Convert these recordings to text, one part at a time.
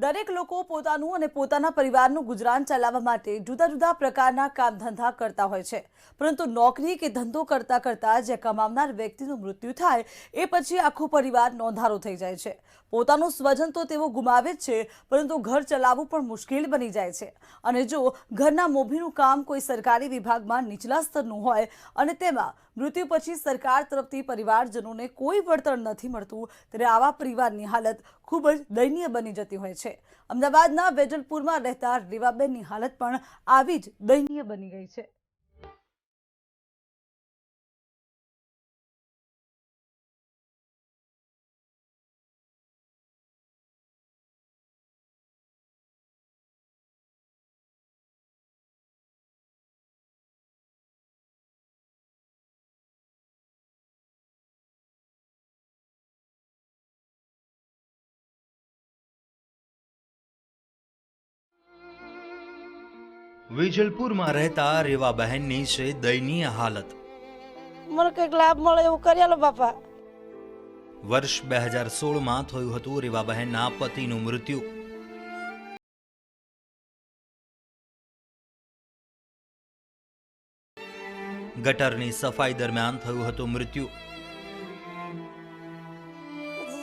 દરેક લોકો પોતાનું અને પોતાના પરિવારનું ગુજરાન ચલાવવા માટે જુદા જુદા પ્રકારના કામ ધંધા કરતા હોય છે, પરંતુ નોકરી કે ધંધો કરતા કરતા જે કમાવનાર વ્યક્તિનું મૃત્યુ થાય એ પછી આખો પરિવાર નોંધારો થઈ જાય છે। પોતાનું સ્વજન તો તેઓ ગુમાવે જ છે, પરંતુ ઘર ચલાવવું પણ મુશ્કેલ બની જાય છે। અને જો ઘરના મોભીનું કામ કોઈ સરકારી વિભાગમાં નીચલા સ્તરનું હોય અને તેમાં મૃત્યુ પછી સરકાર તરફથી પરિવારજનોને કોઈ વળતર નથી મળતું, ત્યારે આવા પરિવારની હાલત ખૂબ જ દયનીય બની જતી હોય છે। અમદાવાદના વેજલપુરમાં રહેતા રીવાબેનની હાલત પણ આવી જ દયનીય બની ગઈ છે। વેજલપુરમાં રહેતા રેવાબહેનની છે દયનીય હાલત। મને કંઈક લાભ મળે એવું કરેલો બાપા। વર્ષ 2016માં થયું હતું રેવાબહેનના પતિનું મૃત્યુ। ગટરની સફાઈ દરમિયાન થયું હતું મૃત્યુ।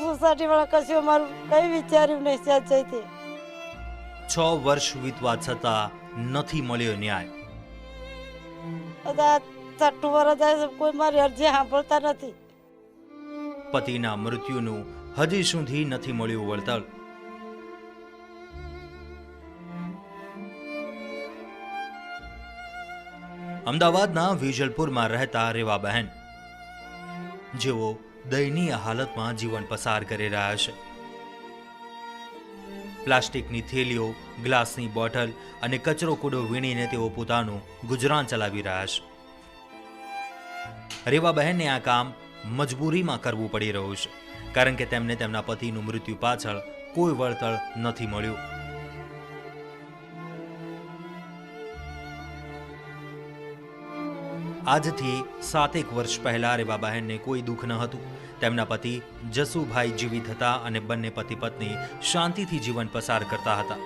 સોસાયટી વાળા કશું અમારું કઈ વિચાર્યું નહીં સાહેબ જઈથી। 6 વર્ષ વીતવા છતાં નથી મળ્યો ન્યાય। બધા છઠ્ઠું વર્ષ જાય છે, કોઈ મારી અરજી સાંભળતા નથી। પતિના મૃત્યુનું હજી સુધી નથી મળ્યું વળતર। અમદાવાદના વેજલપુરમાં રહેતા રેવાબહેન, જેઓ દયનીય હાલતમાં જીવન પસાર કરી રહ્યા છે। પ્લાસ્ટિકની થેલીઓ, ગ્લાસની બોટલ અને કચરો કૂડો વીણીને તેઓ પોતાનું ગુજરાન ચલાવી રહ્યા છે। રેવાબહેનને આ કામ મજબૂરીમાં કરવું પડી રહ્યું છે, કારણ કે તેમને તેમના પતિનું મૃત્યુ પાછળ કોઈ વળતર નથી મળ્યું। આજથી 7 વર્ષ પહેલા રેવાબહેનને કોઈ દુઃખ ન હતું। તેમના પતિ જસુભાઈ જીવિત હતા અને બંને પતિ પત્ની શાંતિથી જીવન પસાર કરતા હતા।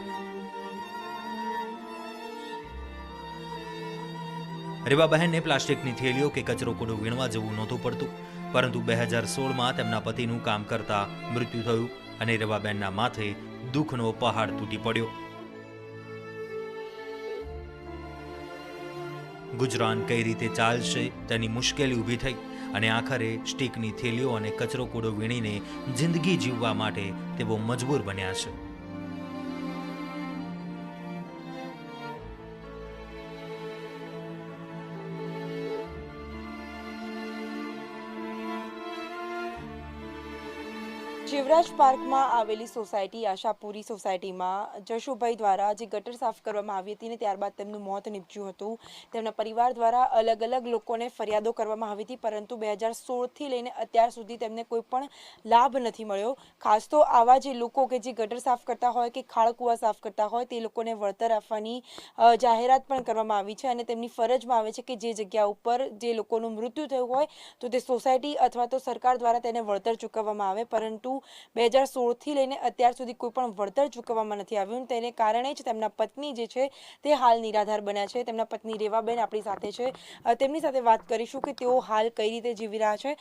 રેવાબહેનને પ્લાસ્ટિકની થેલીઓ કે કચરો કૂડો વીણવા જવું નહોતું પડતું, પરંતુ 2016માં તેમના પતિનું કામ કરતા મૃત્યુ થયું અને રેવાબહેનના માથે દુઃખનો પહાડ તૂટી પડ્યો। ગુજરાન કઈ રીતે ચાલશે તેની મુશ્કેલી ઊભી થઈ અને આખરે સ્ટીકની થેલીઓ અને કચરો કૂડો વીણીને જિંદગી જીવવા માટે તેઓ મજબૂર બન્યા છે। શિવરાજ પાર્કમાં આવેલી સોસાયટી આશાપુરી સોસાયટીમાં જશુભાઈ દ્વારા જે ગટર સાફ કરવામાં આવી હતી ને ત્યારબાદ તેમનું મોત નીપજ્યું હતું। તેમના પરિવાર દ્વારા અલગ અલગ લોકોને ફરિયાદો કરવામાં આવી હતી, પરંતુ 2016થી લઈને અત્યાર સુધી તેમને કોઈ પણ લાભ નથી મળ્યો। ખાસ તો આવા જે લોકો કે જે ગટર સાફ કરતા હોય કે ખાળકૂવા સાફ કરતા હોય તે લોકોને વળતર આપવાની જાહેરાત પણ કરવામાં આવી છે અને તેમની ફરજમાં આવે છે કે જે જગ્યા ઉપર જે લોકોનું મૃત્યુ થયું હોય તો તે સોસાયટી અથવા તો સરકાર દ્વારા તેને વળતર ચૂકવવામાં આવે, પરંતુ 2016થી લઈને અત્યાર સુધી કોઈ પણ વળતર ચૂકવવામાં નથી આવ્યું। તેને કારણે જ તેમના પત્ની જે છે તે હાલ નિરાધાર બન્યા છે। તેમના પત્ની રેવાબેન આપણી સાથે છે, તેમની સાથે વાત કરીશું કે તેઓ હાલ કઈ રીતે જીવી રહ્યા છે।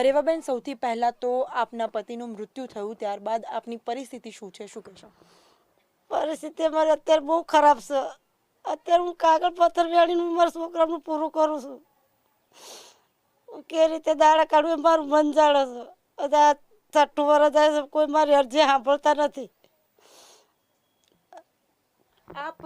રેવાબેન, સૌથી પહેલા તો આપના પતિનું મૃત્યુ થયું ત્યારબાદ આપની પરિસ્થિતિ શું છે, શું કહેશો? પરિસ્થિતિ અમારી અત્યારે બહુ ખરાબ છે। અત્યારે હું કાગળ પથ્થર વેણીને મારા છોકરાનું પૂરું કરું છું। કે રીતે દાડા કાઢવું એ મારું મન જાળે છે। બધા છઠ્ઠું વર્ષ જાય છે, કોઈ મારી અરજી સાંભળતા નથી। આપ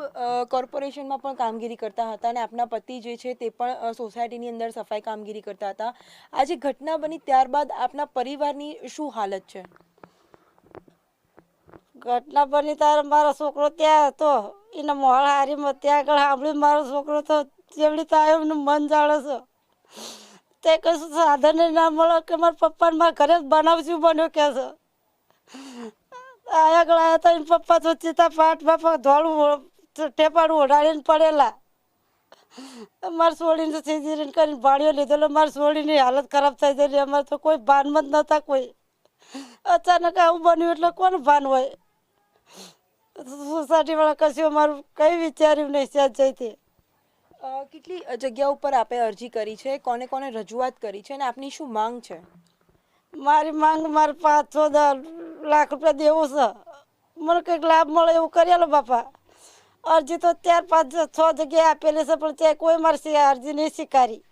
કોર્પોરેશનમાં પણ કામગીરી કરતા હતા અને આપના પતિ જે છે તે પણ સોસાયટીની અંદર સફાઈ કામગીરી કરતા હતા। આજે ઘટના બની ત્યારબાદ આપના પરિવારની શું હાલત છે? ઘટના બની ત્યારે મારો છોકરો ત્યાં હતો, એના મોહળ હારીમાં ત્યાં આગળ સાંભળી મારો છોકરો તો જેવડી થાય એમનું મન જાળે છે। તે કશું સાધન ના મળે કે મારા પપ્પાને મારા ઘરે જ બનાવશું બન્યો કે છે। આગળ આવ્યા હતા એને પપ્પા તો ચિતા પાટ બાપા ધોળું ટેપાડું ઓઢાડીને પડેલા। મારે છોડીને સીધીને કરીને ભાડીઓ લીધેલો, મારી છોડીની હાલત ખરાબ થઈ ગયેલી। અમારે તો કોઈ ભાનમાં જ નહોતા કોઈ। અચાનક આવું બન્યું એટલે કોનું ભાન હોય? સોસાયટીવાળા કશું અમારું કંઈ વિચાર્યું નહીં ત્યાં જઈથી. કેટલી જગ્યા ઉપર આપે અરજી કરી છે, કોને કોને રજૂઆત કરી છે અને આપની શું માંગ છે? મારી માંગ મારે 5-10 લાખ રૂપિયા દેવું છે. મને કંઈક લાભ મળે એવું કરી આલો બાપા. અરજી તો 4-5-6 જગ્યાએ આપેલી છે પણ ત્યાં કોઈ મારી અરજી નહીં સ્વીકારી.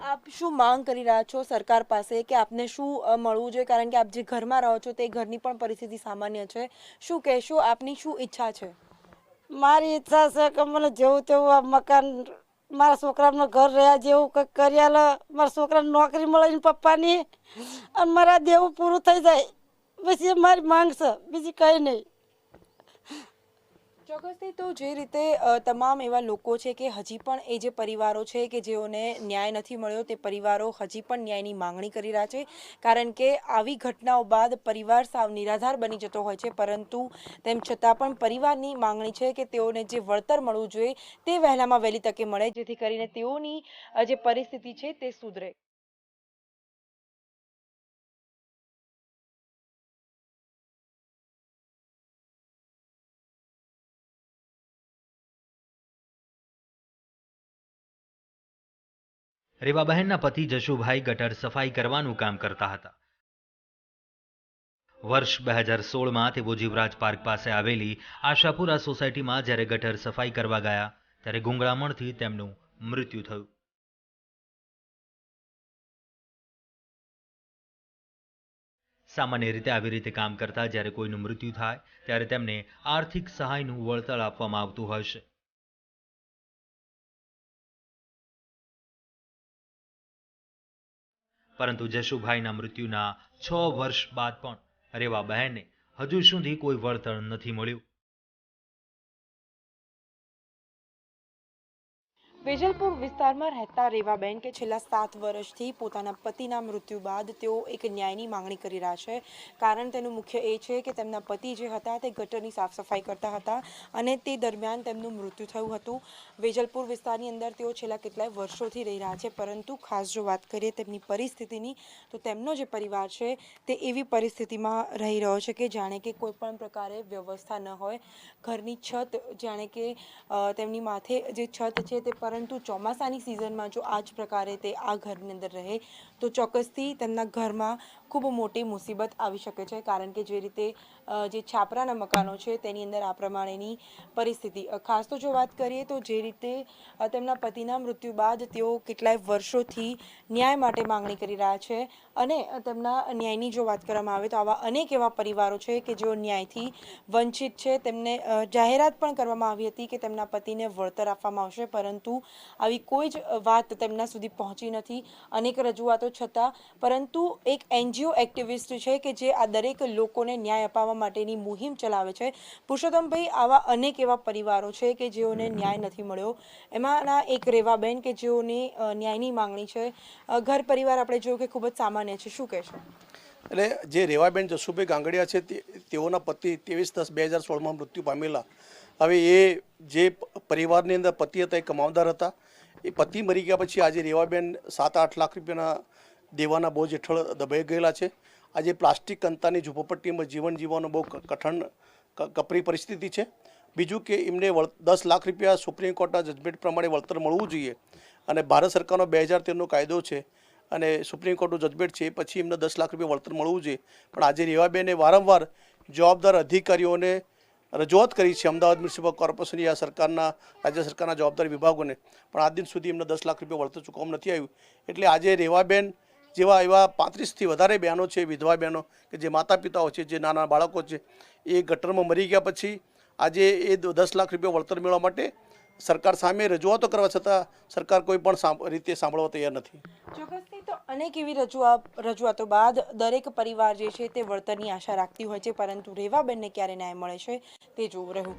આપ શું માંગ કરી રહ્યા છો સરકાર પાસે કે આપને શું મળવું જોઈએ? કારણ કે આપ જે ઘરમાં રહો છો તે ઘરની પણ પરિસ્થિતિ સામાન્ય છે. શું કહેશો? આપની શું ઈચ્છા છે? મારી ઈચ્છા છે કે મને જેવું તેવું આ મકાન મારા છોકરાનું ઘર રહ્યા જેવું કંઈક કરી આલે. મારા છોકરાને નોકરી મળે ને પપ્પાની, અને મારા દેવું પૂરું થઈ જાય. બસ એ મારી માંગ છે, બીજી કંઈ નહીં. ચોક્કસથી તો જે રીતે તમામ એવા લોકો છે કે હજી પણ એ જે પરિવારો છે કે જેઓને ન્યાય નથી મળ્યો તે પરિવારો હજી પણ ન્યાયની માંગણી કરી રહ્યા છે. કારણ કે આવી ઘટનાઓ બાદ પરિવાર સાવ નિરાધાર બની જતો હોય છે, પરંતુ તેમ છતાં પણ પરિવારની માંગણી છે કે તેઓને જે વળતર મળવું જોઈએ તે વહેલામાં વહેલી તકે મળે, જેથી કરીને તેઓની જે પરિસ્થિતિ છે તે સુધરે. રેવાબહેનના પતિ જશુભાઈ ગટર સફાઈ કરવાનું કામ કરતા હતા. વર્ષ 2016માં તેઓ જીવરાજ પાર્ક પાસે આવેલી આશાપુરા સોસાયટીમાં જ્યારે ગટર સફાઈ કરવા ગયા ત્યારે ગુંગળામણથી તેમનું મૃત્યુ થયું. સામાન્ય રીતે આવી રીતે કામ કરતા જ્યારે કોઈનું મૃત્યુ થાય ત્યારે તેમને આર્થિક સહાયનું વળતર આપવામાં આવતું હોય છે. પરંતુ જશુભાઈના મૃત્યુના 6 વર્ષ બાદ પણ રેવાબહેનને હજુ સુધી કોઈ વળતર નથી મળ્યું. વેજલપુર વિસ્તારમાં રહેતા રેવાબેન કે છેલ્લા 7 વર્ષથી પોતાના પતિના મૃત્યુ બાદ તેઓ એક ન્યાયની માંગણી કરી રહ્યા છે. કારણ તેનું મુખ્ય એ છે કે તેમના પતિ જે હતા તે ગટરની સાફ સફાઈ કરતા હતા અને તે દરમિયાન તેમનું મૃત્યુ થયું હતું. વેજલપુર વિસ્તારની અંદર તેઓ છેલ્લા કેટલાય વર્ષોથી રહી રહ્યા છે, પરંતુ ખાસ જો વાત કરીએ તેમની પરિસ્થિતિની તો તેમનો જે પરિવાર છે તે એવી પરિસ્થિતિમાં રહી રહ્યો છે કે જાણે કે કોઈ પણ પ્રકારે વ્યવસ્થા ન હોય. ઘરની છત જાણે કે તેમની માથે જે છત છે તે પરંતુ ચોમાસાની સિઝનમાં જો આ જ પ્રકારે તે આ ઘરની અંદર રહે તો ચોક્કસથી તેમના ઘરમાં ખૂબ મોટી મુસીબત આવી શકે છે. કારણ કે જે રીતે જે છાપરાના મકાનો છે તેની અંદર આ પ્રમાણેની પરિસ્થિતિ. ખાસ તો જો વાત કરીએ તો જે રીતે તેમના પતિના મૃત્યુ બાદ તેઓ કેટલાય વર્ષોથી ન્યાય માટે માંગણી કરી રહ્યા છે અને તેમના ન્યાયની જો વાત કરવામાં આવે તો આવા અનેક એવા પરિવારો છે કે જેઓ ન્યાયથી વંચિત છે. તેમને જાહેરાત પણ કરવામાં આવી હતી કે તેમના પતિને વળતર આપવામાં આવશે, પરંતુ આવી કોઈ જ વાત તેમના સુધી પહોંચી નથી. અનેક રજૂઆતો છતાં પરંતુ એક NGO એક્ટિવિસ્ટ છે કે જે આ દરેક લોકોને ન્યાય અપાવવા માટેની મુહિમ ચલાવે છે. પુરુષોત્તમભાઈ, આવા અનેક એવા પરિવારો છે કે જેઓને ન્યાય નથી મળ્યો. એમાંના એક રેવાબેન કે જેઓની ન્યાયની માંગણી છે. ઘર પરિવાર આપણે જોયું કે ખૂબ જ સામાન્ય છે. શું કહેશો? એટલે જે રેવાબેન જશુભાઈ ગાંગડિયા છે તેઓના પતિ 23/10/2016માં મૃત્યુ પામેલા. હવે એ જે પરિવારની અંદર પતિ હતા એ કમાવદાર હતા. એ પતિ મરી ગયા પછી આજે રેવાબેન 7-8 લાખ રૂપિયાના દેવાના બોજ હેઠળ દબાઈ ગયેલા છે. આજે પ્લાસ્ટિક કંતાની ઝૂંપડપટ્ટીમાં જીવન જીવવાનો બહુ કઠણ કપરી પરિસ્થિતિ છે. બીજું કે એમને 10 લાખ રૂપિયા સુપ્રીમ કોર્ટના જજમેન્ટ પ્રમાણે વળતર મળવું જોઈએ અને ભારત સરકારનો 2013નો કાયદો છે અને સુપ્રીમ કોર્ટનું જજમેન્ટ છે પછી એમને 10 લાખ રૂપિયા વળતર મળવું જોઈએ. પણ આજે રેવાબેને વારંવાર જવાબદાર અધિકારીઓને રજૂઆત કરી છે, અમદાવાદ મ્યુનિસિપલ કોર્પોરેશન યા સરકારના રાજ્ય સરકારના જવાબદાર વિભાગોને, પણ આજ દિન સુધી એમને 10 લાખ રૂપિયા વળતર ચૂકવવામાં નથી આવ્યું. એટલે આજે રેવાબેન જેવા એવા 35થી વધારે બહેનો છે, વિધવા બહેનો કે જે માતા પિતાઓ છે, જે નાના બાળકો છે, એ ગટરમાં મરી ગયા પછી આજે એ 10 લાખ રૂપિયા વળતર મેળવવા માટે સરકાર સામે રજૂઆતો કરવા છતાં સરકાર કોઈ પણ રીતે સાંભળવા તૈયાર નથી. ચોક્કસથી તો અનેક એવી રજૂઆતો બાદ દરેક પરિવાર જે છે તે વળતરની આશા રાખતી હોય છે, પરંતુ રેવાબેનને ક્યારે ન્યાય મળે છે તે જોવું રહ્યું.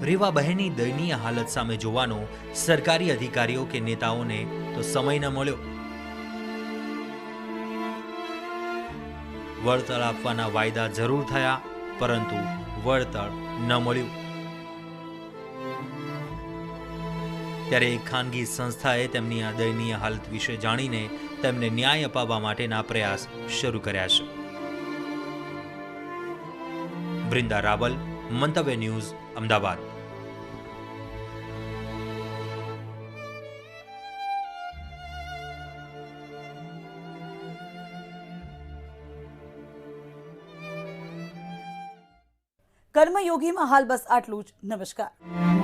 રેવાબહેનની દયનીય હાલત સામે જોવાનો સરકારી અધિકારીઓ કે નેતાઓને તો સમય ન મળ્યો. વળતર આપવાના વાયદા જરૂર થયા, પરંતુ વળતર ન મળ્યું. ત્યારે એક ખાનગી સંસ્થાએ તેમની આ દયનીય હાલત વિશે જાણીને તેમને ન્યાય અપાવવા માટેના પ્રયાસ શરૂ કર્યા છે. વૃંદા રાવલ, મંતવ્ય ન્યૂઝ, અમદાવાદ. કર્મયોગીમાં હાલ બસ આટલું જ. નમસ્કાર.